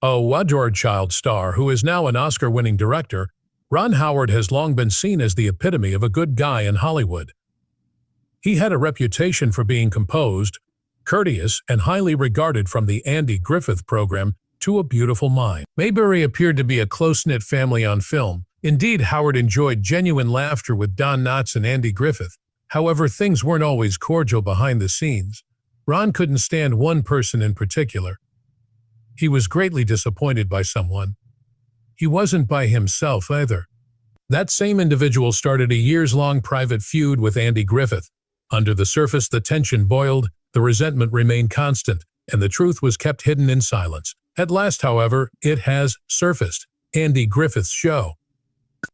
A Wardrobe child star who is now an Oscar-winning director, Ron Howard has long been seen as the epitome of a good guy in Hollywood. He had a reputation for being composed, courteous, and highly regarded from the Andy Griffith program to A Beautiful Mind. Mayberry appeared to be a close-knit family on film. Indeed, Howard enjoyed genuine laughter with Don Knotts and Andy Griffith. However, things weren't always cordial behind the scenes. Ron couldn't stand one person in particular. He was greatly disappointed by someone. He wasn't by himself either. That same individual started a years-long private feud with Andy Griffith. Under the surface, the tension boiled, the resentment remained constant, and the truth was kept hidden in silence. At last, however, it has surfaced. Andy Griffith Show.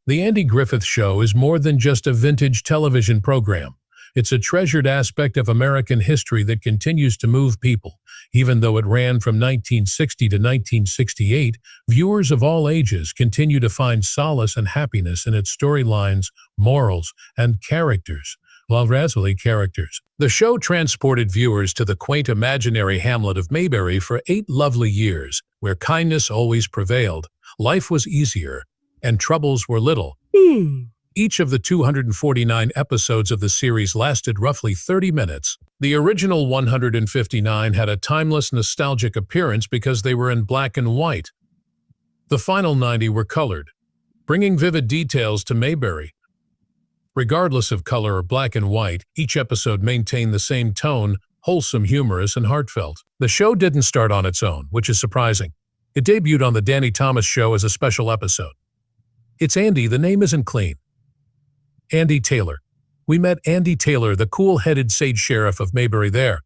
The Andy Griffith Show is more than just a vintage television program. It's a treasured aspect of American history that continues to move people. Even though it ran from 1960 to 1968, viewers of all ages continue to find solace and happiness in its storylines, morals, and characters. The show transported viewers to the quaint imaginary hamlet of Mayberry for 8 lovely years, where kindness always prevailed, life was easier, and troubles were little. Each of the 249 episodes of the series lasted roughly 30 minutes. The original 159 had a timeless, nostalgic appearance because they were in black and white. The final 90 were colored, bringing vivid details to Mayberry. Regardless of color or black and white, each episode maintained the same tone, wholesome, humorous, and heartfelt. The show didn't start on its own, which is surprising. It debuted on The Danny Thomas Show as a special episode. It's Andy, the name isn't clean. Andy Taylor. We met Andy Taylor, the cool-headed sage sheriff of Mayberry there.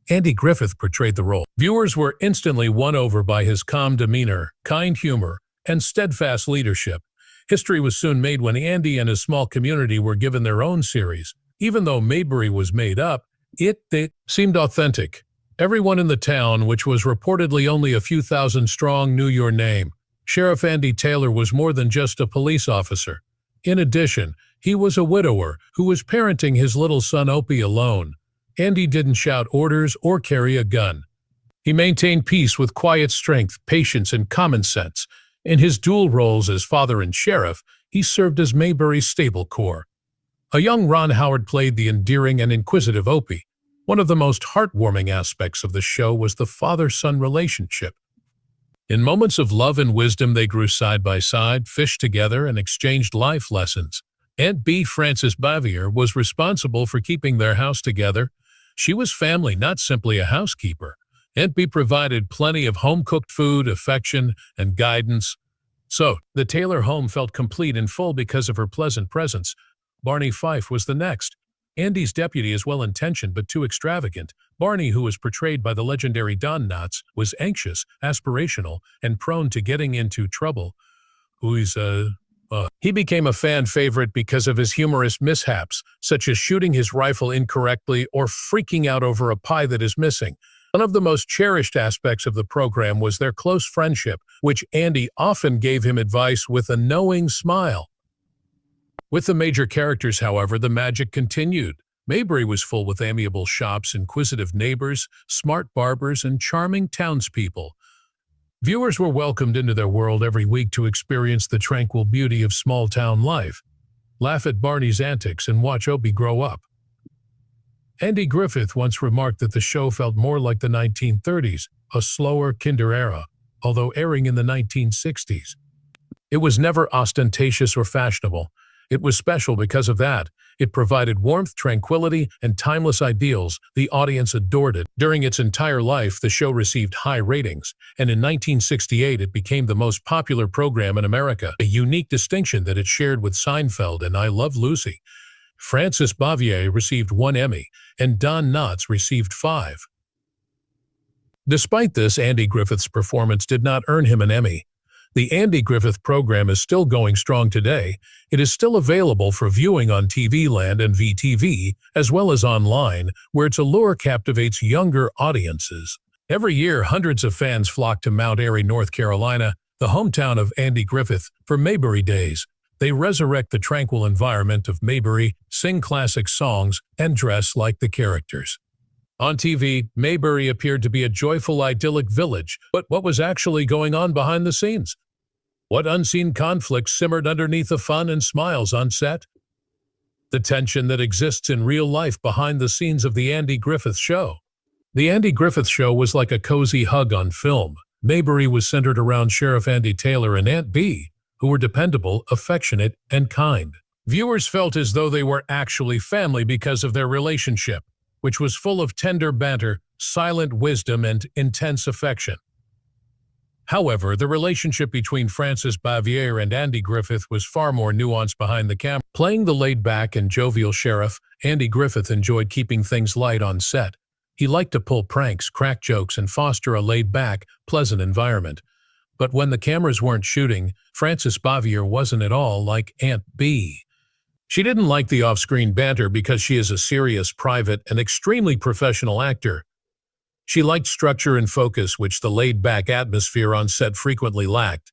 Andy Griffith portrayed the role. Viewers were instantly won over by his calm demeanor, kind humor, and steadfast leadership. History was soon made when Andy and his small community were given their own series. Even though Mayberry was made up, it seemed authentic. Everyone in the town, which was reportedly only a few thousand strong, knew your name. Sheriff Andy Taylor was more than just a police officer. In addition, he was a widower who was parenting his little son Opie alone. Andy didn't shout orders or carry a gun. He maintained peace with quiet strength, patience, and common sense. In his dual roles as father and sheriff, he served as Mayberry's stable core. A young Ron Howard played the endearing and inquisitive Opie. One of the most heartwarming aspects of the show was the father-son relationship. In moments of love and wisdom, they grew side by side, fished together, and exchanged life lessons. Aunt B. Frances Bavier was responsible for keeping their house together. She was family, not simply a housekeeper. Aunt B provided plenty of home-cooked food, affection, and guidance. So, the Taylor home felt complete and full because of her pleasant presence. Barney Fife was the next. Andy's deputy is well-intentioned but too extravagant. Barney, who was portrayed by the legendary Don Knotts, was anxious, aspirational, and prone to getting into trouble. He became a fan favorite because of his humorous mishaps, such as shooting his rifle incorrectly or freaking out over a pie that is missing. One of the most cherished aspects of the program was their close friendship, which Andy often gave him advice with a knowing smile. With the major characters, however, the magic continued. Mayberry was full with amiable shops, inquisitive neighbors, smart barbers, and charming townspeople. Viewers were welcomed into their world every week to experience the tranquil beauty of small-town life, laugh at Barney's antics, and watch Opie grow up. Andy Griffith once remarked that the show felt more like the 1930s, a slower, kinder era, although airing in the 1960s. It was never ostentatious or fashionable. It was special because of that. It provided warmth, tranquility, and timeless ideals. The audience adored it. During its entire life, the show received high ratings, and in 1968 it became the most popular program in America, a unique distinction that it shared with Seinfeld and I Love Lucy. Frances Bavier received 1 Emmy, and Don Knotts received 5. Despite this, Andy Griffith's performance did not earn him an Emmy. The Andy Griffith program is still going strong today. It is still available for viewing on TV Land and VTV, as well as online, where its allure captivates younger audiences. Every year, hundreds of fans flock to Mount Airy, North Carolina, the hometown of Andy Griffith, for Mayberry Days. They resurrect the tranquil environment of Mayberry, sing classic songs, and dress like the characters. On TV, Mayberry appeared to be a joyful, idyllic village, but what was actually going on behind the scenes? What unseen conflicts simmered underneath the fun and smiles on set? The tension that exists in real life behind the scenes of The Andy Griffith Show. The Andy Griffith Show was like a cozy hug on film. Mayberry was centered around Sheriff Andy Taylor and Aunt Bee, who were dependable, affectionate, and kind. Viewers felt as though they were actually family because of their relationship, which was full of tender banter, silent wisdom, and intense affection. However, the relationship between Frances Bavier and Andy Griffith was far more nuanced behind the camera. Playing the laid-back and jovial sheriff, Andy Griffith enjoyed keeping things light on set. He liked to pull pranks, crack jokes, and foster a laid-back, pleasant environment. But when the cameras weren't shooting, Frances Bavier wasn't at all like Aunt Bee. She didn't like the off-screen banter because she is a serious, private, and extremely professional actor. She liked structure and focus, which the laid-back atmosphere on set frequently lacked.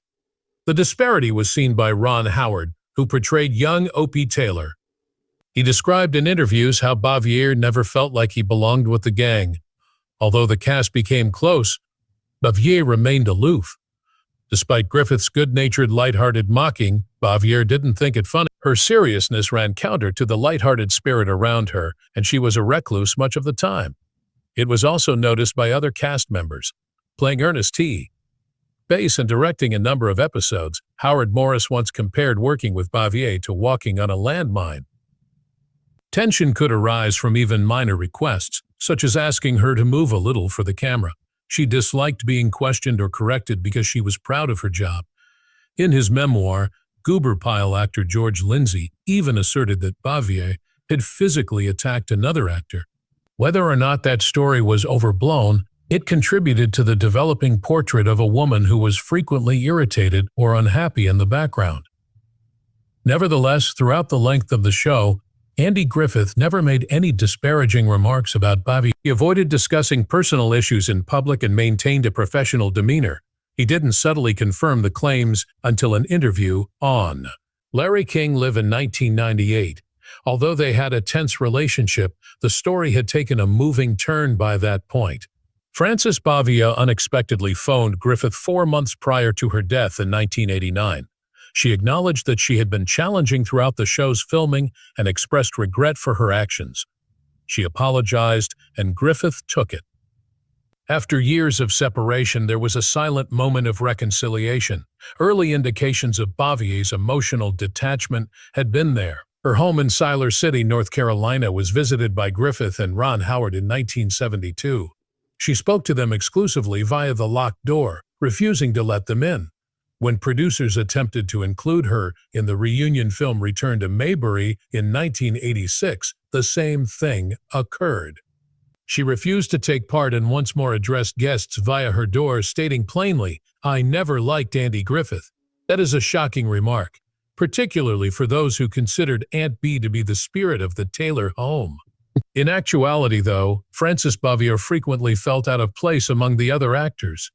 The disparity was seen by Ron Howard, who portrayed young Opie Taylor. He described in interviews how Bavier never felt like he belonged with the gang. Although the cast became close, Bavier remained aloof. Despite Griffith's good-natured, lighthearted mocking, Bavier didn't think it funny. Her seriousness ran counter to the lighthearted spirit around her, and she was a recluse much of the time. It was also noticed by other cast members. Playing Ernest T. Bass and directing a number of episodes, Howard Morris once compared working with Bavier to walking on a landmine. Tension could arise from even minor requests, such as asking her to move a little for the camera. She disliked being questioned or corrected because she was proud of her job. In his memoir, Goober Pile actor George Lindsay even asserted that Bavier had physically attacked another actor. Whether or not that story was overblown, it contributed to the developing portrait of a woman who was frequently irritated or unhappy in the background. Nevertheless, throughout the length of the show, Andy Griffith never made any disparaging remarks about Bavier. He avoided discussing personal issues in public and maintained a professional demeanor. He didn't subtly confirm the claims until an interview on Larry King Live in 1998. Although they had a tense relationship, the story had taken a moving turn by that point. Frances Bavier unexpectedly phoned Griffith 4 months prior to her death in 1989. She acknowledged that she had been challenging throughout the show's filming and expressed regret for her actions. She apologized, and Griffith took it. After years of separation, there was a silent moment of reconciliation. Early indications of Bavier's emotional detachment had been there. Her home in Siler City, North Carolina, was visited by Griffith and Ron Howard in 1972. She spoke to them exclusively via the locked door, refusing to let them in. When producers attempted to include her in the reunion film Return to Mayberry in 1986, the same thing occurred. She refused to take part and once more addressed guests via her door, stating plainly, "I never liked Andy Griffith." That is a shocking remark, particularly for those who considered Aunt Bee to be the spirit of the Taylor home. In actuality, though, Frances Bavier frequently felt out of place among the other actors.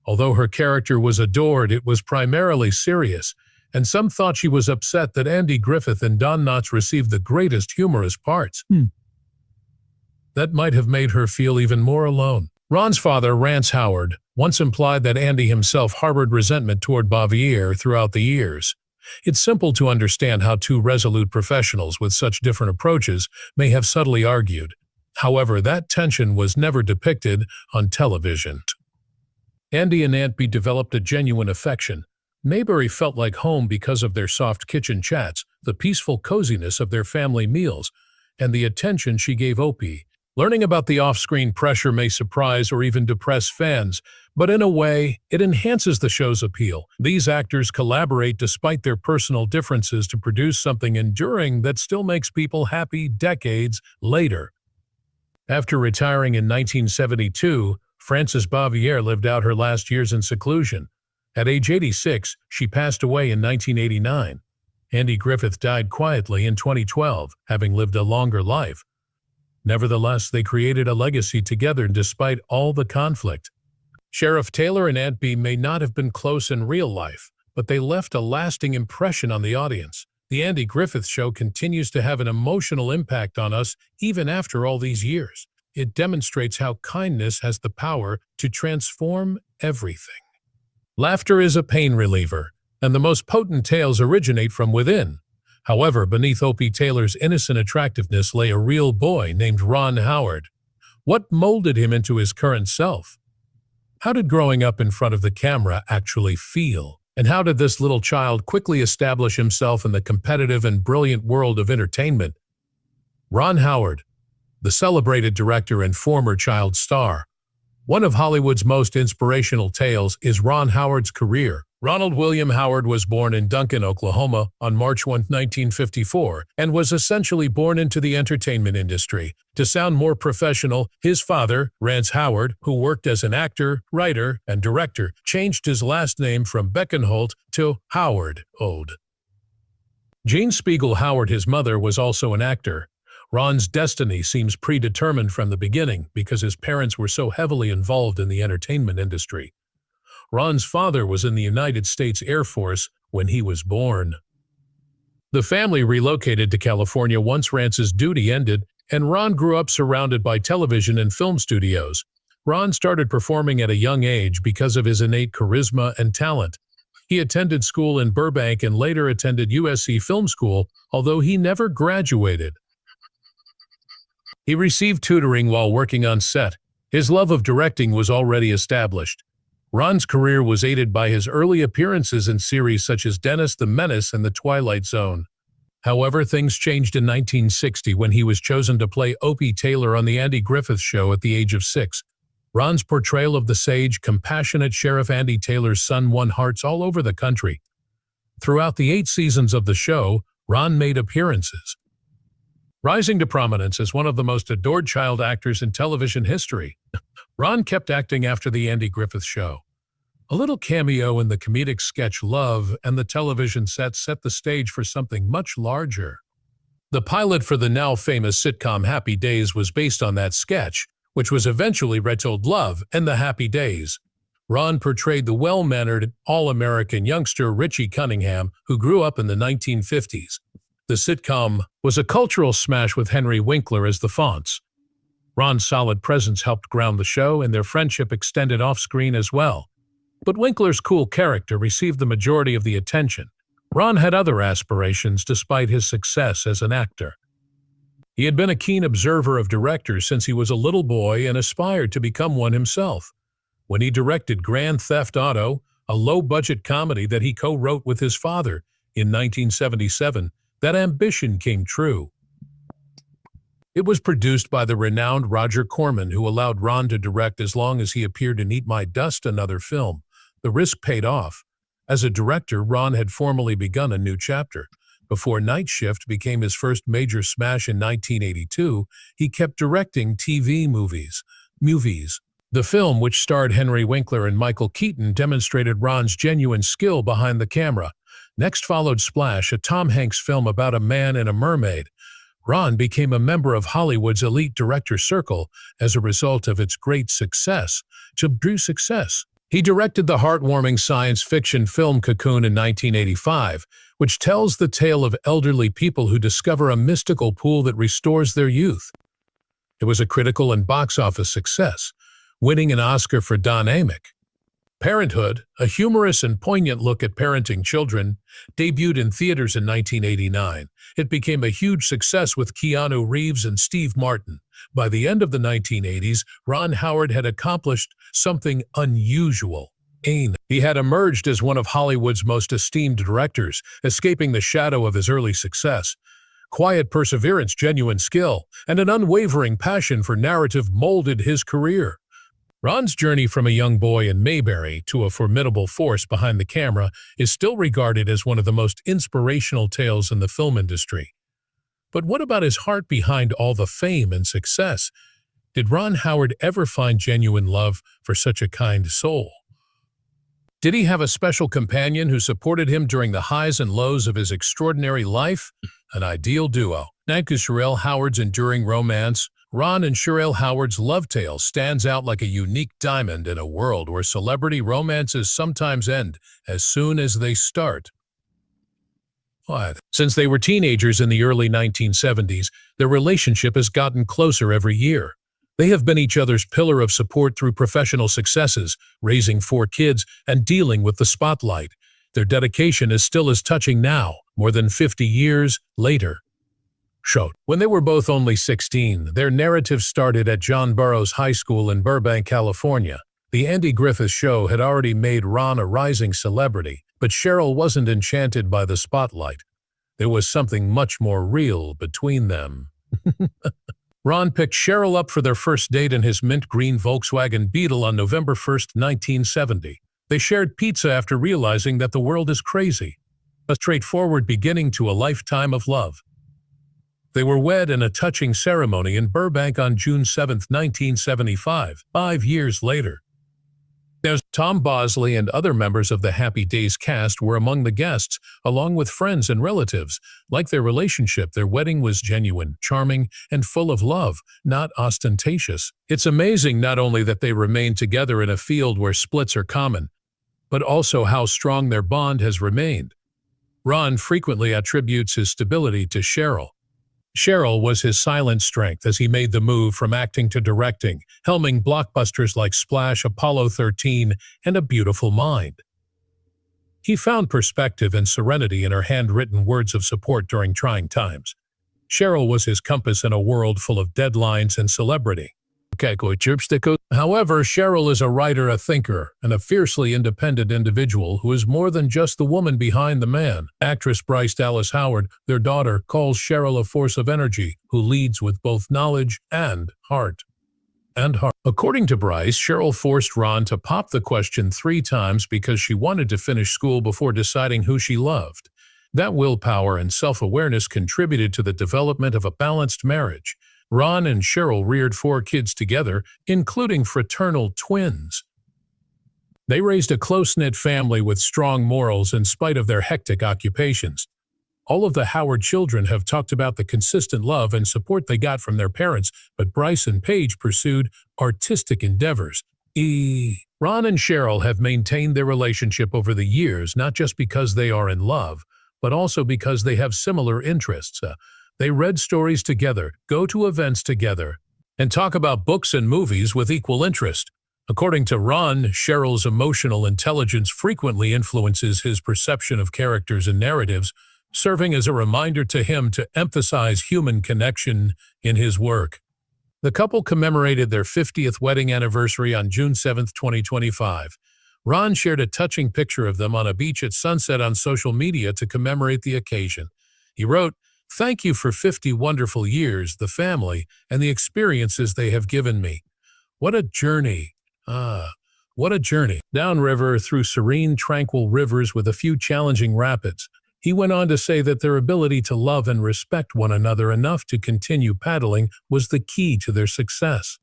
Although her character was adored, it was primarily serious, and some thought she was upset that Andy Griffith and Don Knotts received the greatest humorous parts. That might have made her feel even more alone. Ron's father, Rance Howard, once implied that Andy himself harbored resentment toward Bavier throughout the years. It's simple to understand how two resolute professionals with such different approaches may have subtly argued. However, that tension was never depicted on television. Andy and Aunt Bee developed a genuine affection. Mayberry felt like home because of their soft kitchen chats, the peaceful coziness of their family meals, and the attention she gave Opie. Learning about the off-screen pressure may surprise or even depress fans, but in a way, it enhances the show's appeal. These actors collaborate despite their personal differences to produce something enduring that still makes people happy decades later. After retiring in 1972, Frances Bavier lived out her last years in seclusion. At age 86, she passed away in 1989. Andy Griffith died quietly in 2012, having lived a longer life. Nevertheless, they created a legacy together despite all the conflict. Sheriff Taylor and Aunt Bee may not have been close in real life, but they left a lasting impression on the audience. The Andy Griffith Show continues to have an emotional impact on us even after all these years. It demonstrates how kindness has the power to transform everything. Laughter is a pain reliever, and the most potent tales originate from within. However, beneath Opie Taylor's innocent attractiveness lay a real boy named Ron Howard. What molded him into his current self? How did growing up in front of the camera actually feel? And how did this little child quickly establish himself in the competitive and brilliant world of entertainment? Ron Howard, the celebrated director and former child star. One of Hollywood's most inspirational tales is Ron Howard's career. Ronald William Howard was born in Duncan, Oklahoma on March 1, 1954, and was essentially born into the entertainment industry. To sound more professional, his father, Rance Howard, who worked as an actor, writer, and director, changed his last name from Beckenholt to Howard Ode. Jean Spiegel Howard, his mother, was also an actor. Ron's destiny seems predetermined from the beginning because his parents were so heavily involved in the entertainment industry. Ron's father was in the United States Air Force when he was born. The family relocated to California once Rance's duty ended, and Ron grew up surrounded by television and film studios. Ron started performing at a young age because of his innate charisma and talent. He attended school in Burbank and later attended USC Film School, although he never graduated. He received tutoring while working on set. His love of directing was already established. Ron's career was aided by his early appearances in series such as Dennis the Menace and The Twilight Zone. However, things changed in 1960 when he was chosen to play Opie Taylor on The Andy Griffith Show at the age of 6. Ron's portrayal of the sage, compassionate Sheriff Andy Taylor's son won hearts all over the country. Throughout the 8 seasons of the show, Ron made appearances, rising to prominence as one of the most adored child actors in television history. Ron kept acting after The Andy Griffith Show. A little cameo in the comedic sketch Love and the television set the stage for something much larger. The pilot for the now famous sitcom Happy Days was based on that sketch, which was eventually retitled Love and the Happy Days. Ron portrayed the well-mannered, all-American youngster Richie Cunningham, who grew up in the 1950s. The sitcom was a cultural smash with Henry Winkler as the Fonz. Ron's solid presence helped ground the show, and their friendship extended off-screen as well. But Winkler's cool character received the majority of the attention. Ron had other aspirations despite his success as an actor. He had been a keen observer of directors since he was a little boy and aspired to become one himself. When he directed Grand Theft Auto, a low-budget comedy that he co-wrote with his father in 1977, that ambition came true. It was produced by the renowned Roger Corman, who allowed Ron to direct as long as he appeared in Eat My Dust, another film. The risk paid off. As a director, Ron had formally begun a new chapter. Before Night Shift became his first major smash in 1982, he kept directing TV movies. The film, which starred Henry Winkler and Michael Keaton, demonstrated Ron's genuine skill behind the camera. Next followed Splash, a Tom Hanks film about a man and a mermaid. Ron became a member of Hollywood's elite director circle as a result of its great success. He directed the heartwarming science fiction film Cocoon in 1985, which tells the tale of elderly people who discover a mystical pool that restores their youth. It was a critical and box office success, winning an Oscar for Don Amick. Parenthood, a humorous and poignant look at parenting children, debuted in theaters in 1989. It became a huge success with Keanu Reeves and Steve Martin. By the end of the 1980s, Ron Howard had accomplished something unusual. He had emerged as one of Hollywood's most esteemed directors, escaping the shadow of his early success. Quiet perseverance, genuine skill, and an unwavering passion for narrative molded his career. Ron's journey from a young boy in Mayberry to a formidable force behind the camera is still regarded as one of the most inspirational tales in the film industry. But what about his heart behind all the fame and success? Did Ron Howard ever find genuine love for such a kind soul? Did he have a special companion who supported him during the highs and lows of his extraordinary life? An ideal duo. Thanks to Sherelle Howard's enduring romance, Ron and Sherelle Howard's love tale stands out like a unique diamond in a world where celebrity romances sometimes end as soon as they start. Since they were teenagers in the early 1970s, their relationship has gotten closer every year. They have been each other's pillar of support through professional successes, raising 4 kids, and dealing with the spotlight. Their dedication is still as touching now, more than 50 years later. Showed. When they were both only 16, their narrative started at John Burroughs High School in Burbank, California. The Andy Griffith Show had already made Ron a rising celebrity, but Cheryl wasn't enchanted by the spotlight. There was something much more real between them. Ron picked Cheryl up for their first date in his mint green Volkswagen Beetle on November 1, 1970. They shared pizza after realizing that the world is crazy. A straightforward beginning to a lifetime of love. They were wed in a touching ceremony in Burbank on June 7, 1975, 5 years later. Tom Bosley and other members of the Happy Days cast were among the guests, along with friends and relatives. Like their relationship, their wedding was genuine, charming, and full of love, not ostentatious. It's amazing not only that they remained together in a field where splits are common, but also how strong their bond has remained. Ron frequently attributes his stability to Cheryl. Cheryl was his silent strength as he made the move from acting to directing, helming blockbusters like Splash, Apollo 13, and A Beautiful Mind. He found perspective and serenity in her handwritten words of support during trying times. Cheryl was his compass in a world full of deadlines and celebrity. However, Cheryl is a writer, a thinker, and a fiercely independent individual who is more than just the woman behind the man. Actress Bryce Dallas Howard, their daughter, calls Cheryl a force of energy who leads with both knowledge and heart. According to Bryce, Cheryl forced Ron to pop the question 3 times because she wanted to finish school before deciding who she loved. That willpower and self-awareness contributed to the development of a balanced marriage. Ron and Cheryl reared 4 kids together, including fraternal twins. They raised a close-knit family with strong morals in spite of their hectic occupations. All of the Howard children have talked about the consistent love and support they got from their parents, but Bryce and Paige pursued artistic endeavors. Ron and Cheryl have maintained their relationship over the years, not just because they are in love, but also because they have similar interests. They read stories together, go to events together, and talk about books and movies with equal interest. According to Ron, Cheryl's emotional intelligence frequently influences his perception of characters and narratives, serving as a reminder to him to emphasize human connection in his work. The couple commemorated their 50th wedding anniversary on June 7, 2025. Ron shared a touching picture of them on a beach at sunset on social media to commemorate the occasion. He wrote, "Thank you for 50 wonderful years, the family, and the experiences they have given me. What a journey. What a journey. Downriver through serene, tranquil rivers with a few challenging rapids." He went on to say that their ability to love and respect one another enough to continue paddling was the key to their success.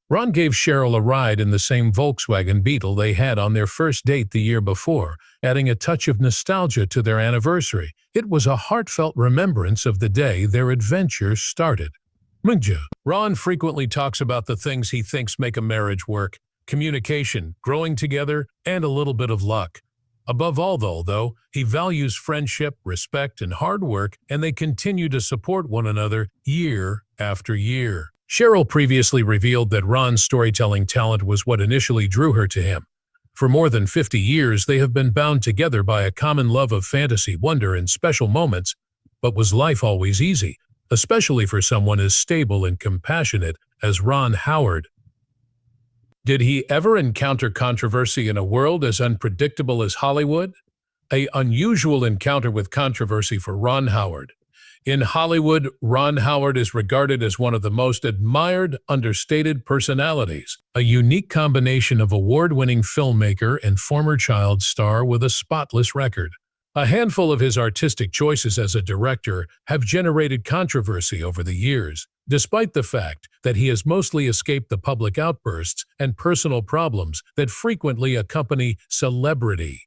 Ron gave Cheryl a ride in the same Volkswagen Beetle they had on their first date the year before, adding a touch of nostalgia to their anniversary. It was a heartfelt remembrance of the day their adventure started. Ron frequently talks about the things he thinks make a marriage work: communication, growing together, and a little bit of luck. Above all, though, he values friendship, respect, and hard work, and they continue to support one another year after year. Cheryl previously revealed that Ron's storytelling talent was what initially drew her to him. For more than 50 years, they have been bound together by a common love of fantasy, wonder, and special moments. But was life always easy, especially for someone as stable and compassionate as Ron Howard? Did he ever encounter controversy in a world as unpredictable as Hollywood? An unusual encounter with controversy for Ron Howard. In Hollywood, Ron Howard is regarded as one of the most admired, understated personalities, a unique combination of award-winning filmmaker and former child star with a spotless record. A handful of his artistic choices as a director have generated controversy over the years, despite the fact that he has mostly escaped the public outbursts and personal problems that frequently accompany celebrity.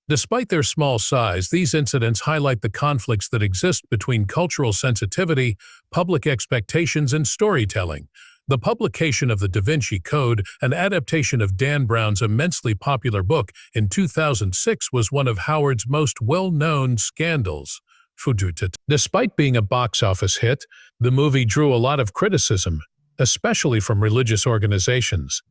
Despite their small size, these incidents highlight the conflicts that exist between cultural sensitivity, public expectations, and storytelling. The publication of the Da Vinci Code, an adaptation of Dan Brown's immensely popular book in 2006, was one of Howard's most well-known scandals. Despite being a box office hit, the movie drew a lot of criticism. especially from religious organizations.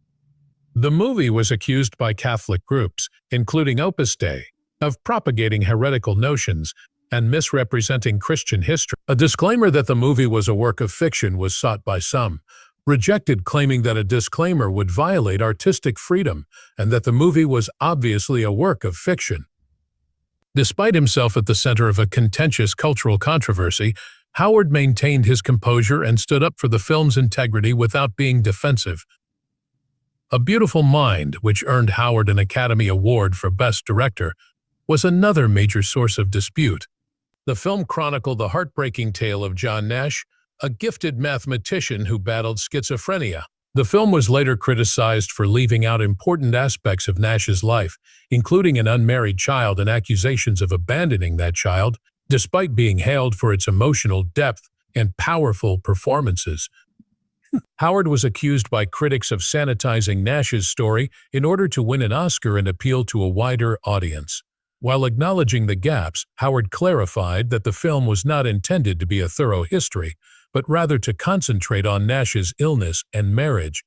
The movie was accused by Catholic groups, including Opus Dei, of propagating heretical notions and misrepresenting Christian history. A disclaimer that the movie was a work of fiction was sought by some, rejected, claiming that a disclaimer would violate artistic freedom and that the movie was obviously a work of fiction. Despite himself at the center of a contentious cultural controversy, Howard maintained his composure and stood up for the film's integrity without being defensive. A Beautiful Mind, which earned Howard an Academy Award for Best Director, was another major source of dispute. The film chronicled the heartbreaking tale of John Nash, a gifted mathematician who battled schizophrenia. The film was later criticized for leaving out important aspects of Nash's life, including an unmarried child and accusations of abandoning that child, despite being hailed for its emotional depth and powerful performances. Howard was accused by critics of sanitizing Nash's story in order to win an Oscar and appeal to a wider audience. While acknowledging the gaps, Howard clarified that the film was not intended to be a thorough history, but rather to concentrate on Nash's illness and marriage.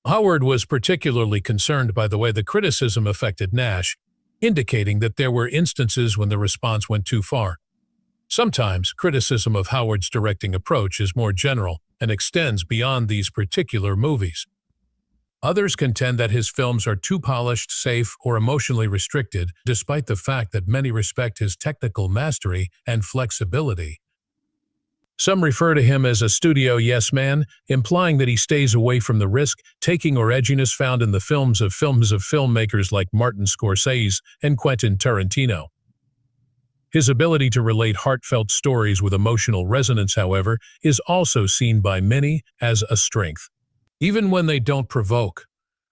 Howard was particularly concerned by the way the criticism affected Nash, indicating that there were instances when the response went too far. Sometimes, criticism of Howard's directing approach is more general and extends beyond these particular movies. Others contend that his films are too polished, safe, or emotionally restricted, despite the fact that many respect his technical mastery and flexibility. Some refer to him as a studio yes man, implying that he stays away from the risk-taking or edginess found in the films of filmmakers like Martin Scorsese and Quentin Tarantino. His ability to relate heartfelt stories with emotional resonance, however, is also seen by many as a strength. Even when they don't provoke.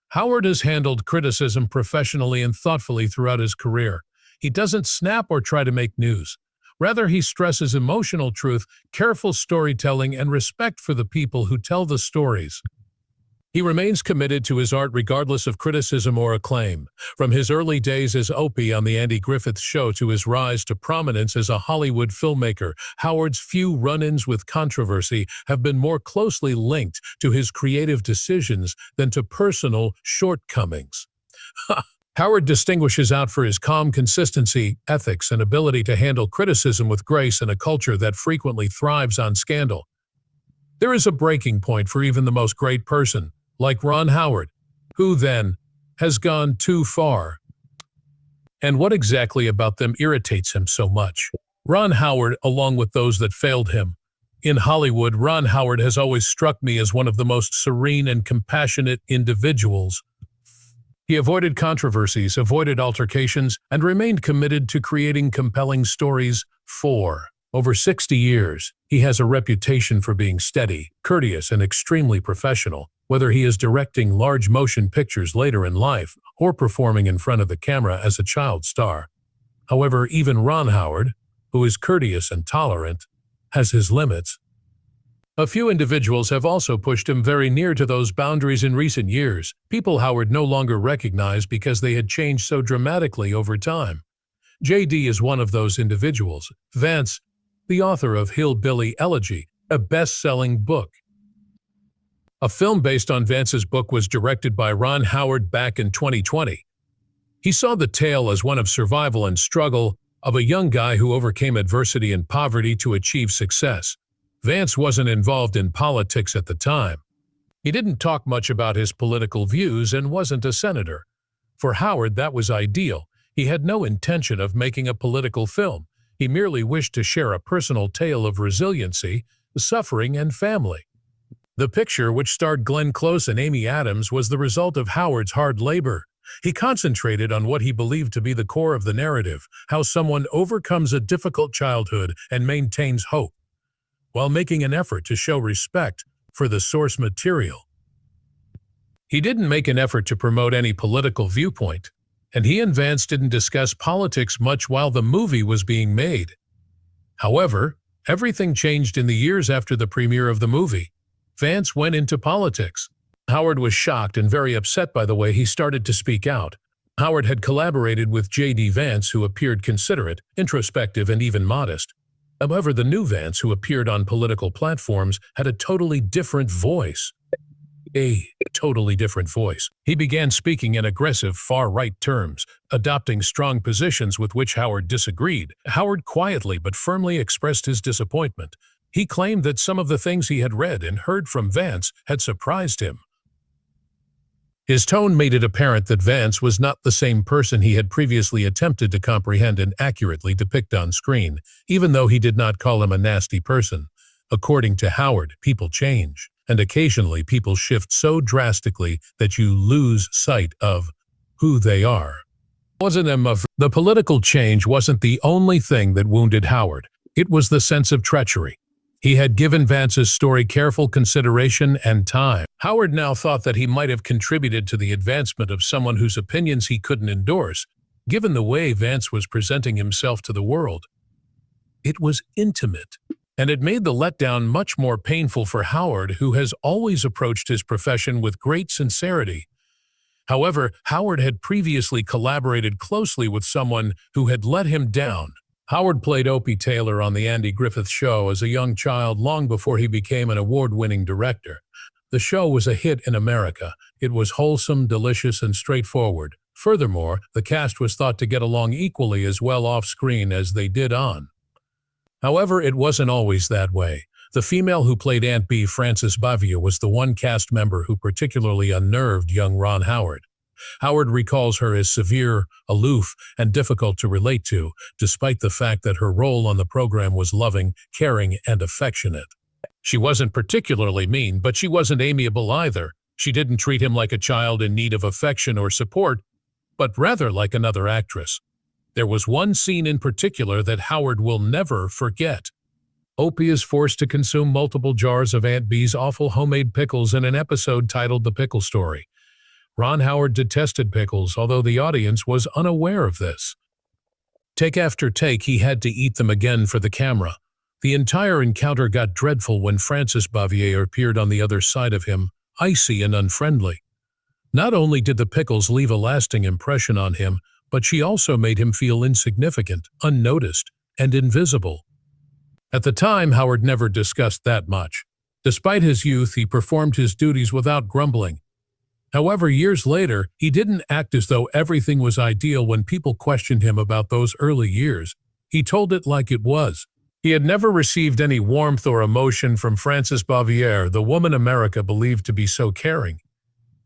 Howard has handled criticism professionally and thoughtfully throughout his career. He doesn't snap or try to make news. Rather, he stresses emotional truth, careful storytelling, and respect for the people who tell the stories. He remains committed to his art regardless of criticism or acclaim. From his early days as Opie on The Andy Griffith Show to his rise to prominence as a Hollywood filmmaker, Howard's few run-ins with controversy have been more closely linked to his creative decisions than to personal shortcomings. Howard distinguishes out for his calm consistency, ethics, and ability to handle criticism with grace in a culture that frequently thrives on scandal. There is a breaking point for even the most great person, like Ron Howard, who then has gone too far. And what exactly about them irritates him so much? Ron Howard, along with those that failed him. In Hollywood, Ron Howard has always struck me as one of the most serene and compassionate individuals. He avoided controversies, avoided altercations, and remained committed to creating compelling stories for over 60 years. He has a reputation for being steady, courteous, and extremely professional, whether he is directing large motion pictures later in life or performing in front of the camera as a child star. However, even Ron Howard, who is courteous and tolerant, has his limits. A few individuals have also pushed him very near to those boundaries in recent years, people Howard no longer recognized because they had changed so dramatically over time. JD is one of those individuals. Vance, the author of Hillbilly Elegy, a best-selling book. A film based on Vance's book was directed by Ron Howard back in 2020. He saw the tale as one of survival and struggle of a young guy who overcame adversity and poverty to achieve success. Vance wasn't involved in politics at the time. He didn't talk much about his political views and wasn't a senator. For Howard, that was ideal. He had no intention of making a political film. He merely wished to share a personal tale of resiliency, suffering, and family. The picture, which starred Glenn Close and Amy Adams, was the result of Howard's hard labor. He concentrated on what he believed to be the core of the narrative, how someone overcomes a difficult childhood and maintains hope, while making an effort to show respect for the source material. He didn't make an effort to promote any political viewpoint, and he and Vance didn't discuss politics much while the movie was being made. However, everything changed in the years after the premiere of the movie. Vance went into politics. Howard was shocked and very upset by the way he started to speak out. Howard had collaborated with J.D. Vance, who appeared considerate, introspective, and even modest. However, the new Vance who appeared on political platforms had a totally different voice. A totally different voice. He began speaking in aggressive, far-right terms, adopting strong positions with which Howard disagreed. Howard quietly but firmly expressed his disappointment. He claimed that some of the things he had read and heard from Vance had surprised him. His tone made it apparent that Vance was not the same person he had previously attempted to comprehend and accurately depict on screen, even though he did not call him a nasty person. According to Howard, people change, and occasionally people shift so drastically that you lose sight of who they are. The political change wasn't the only thing that wounded Howard. It was the sense of treachery. He had given Vance's story careful consideration and time. Howard now thought that he might have contributed to the advancement of someone whose opinions he couldn't endorse, given the way Vance was presenting himself to the world. It was intimate, and it made the letdown much more painful for Howard, who has always approached his profession with great sincerity. However, Howard had previously collaborated closely with someone who had let him down. Howard played Opie Taylor on The Andy Griffith Show as a young child long before he became an award-winning director. The show was a hit in America. It was wholesome, delicious, and straightforward. Furthermore, the cast was thought to get along equally as well off-screen as they did on. However, it wasn't always that way. The female who played Aunt Bee, Frances Bavia, was the one cast member who particularly unnerved young Ron Howard. Howard recalls her as severe, aloof, and difficult to relate to, despite the fact that her role on the program was loving, caring, and affectionate. She wasn't particularly mean, but she wasn't amiable either. She didn't treat him like a child in need of affection or support, but rather like another actress. There was one scene in particular that Howard will never forget. Opie is forced to consume multiple jars of Aunt Bee's awful homemade pickles in an episode titled The Pickle Story. Ron Howard detested pickles, although the audience was unaware of this. Take after take, he had to eat them again for the camera. The entire encounter got dreadful when Frances Bavia appeared on the other side of him, icy and unfriendly. Not only did the pickles leave a lasting impression on him, but she also made him feel insignificant, unnoticed, and invisible. At the time, Howard never discussed that much. Despite his youth, he performed his duties without grumbling. However, years later, he didn't act as though everything was ideal when people questioned him about those early years. He told it like it was. He had never received any warmth or emotion from Frances Bavia, the woman America believed to be so caring.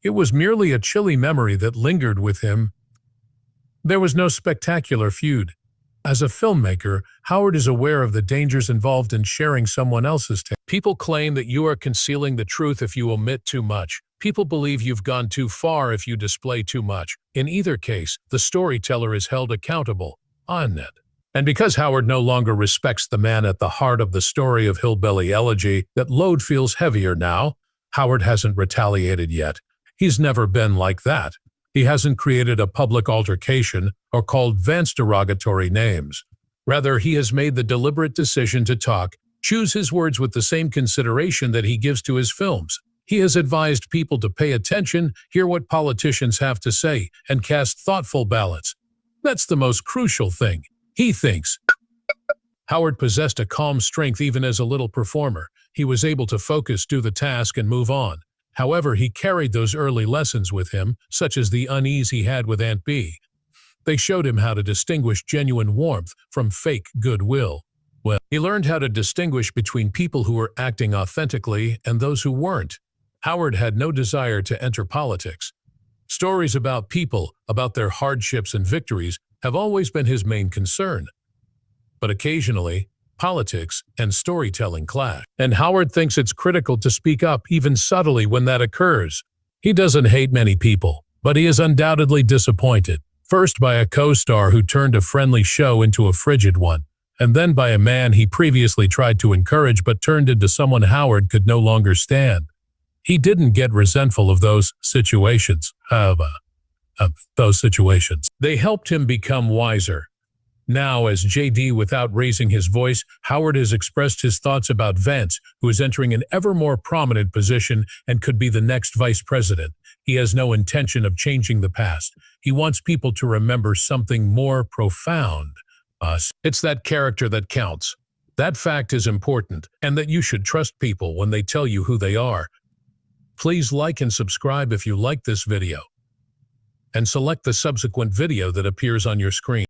It was merely a chilly memory that lingered with him. There was no spectacular feud. As a filmmaker, Howard is aware of the dangers involved in sharing someone else's tale. People claim that you are concealing the truth if you omit too much. People believe you've gone too far if you display too much. In either case, the storyteller is held accountable. On it. And because Howard no longer respects the man at the heart of the story of Hillbilly Elegy, that load feels heavier now. Howard hasn't retaliated yet. He's never been like that. He hasn't created a public altercation or called Vance derogatory names. Rather, he has made the deliberate decision to talk, choose his words with the same consideration that he gives to his films. He has advised people to pay attention, hear what politicians have to say, and cast thoughtful ballots. That's the most crucial thing. He thinks. Howard possessed a calm strength even as a little performer. He was able to focus, do the task, and move on. However, he carried those early lessons with him, such as the unease he had with Aunt Bee. They showed him how to distinguish genuine warmth from fake goodwill. Well, he learned how to distinguish between people who were acting authentically and those who weren't. Howard had no desire to enter politics. Stories about people, about their hardships and victories, have always been his main concern. But occasionally, politics and storytelling clash. And Howard thinks it's critical to speak up even subtly when that occurs. He doesn't hate many people, but he is undoubtedly disappointed. First by a co-star who turned a friendly show into a frigid one, and then by a man he previously tried to encourage but turned into someone Howard could no longer stand. He didn't get resentful of those situations. They helped him become wiser. Now, as JD, without raising his voice, Howard has expressed his thoughts about Vance, who is entering an ever more prominent position and could be the next vice president. He has no intention of changing the past. He wants people to remember something more profound. It's that character that counts. That fact is important, and that you should trust people when they tell you who they are. Please like and subscribe if you like this video, and select the subsequent video that appears on your screen.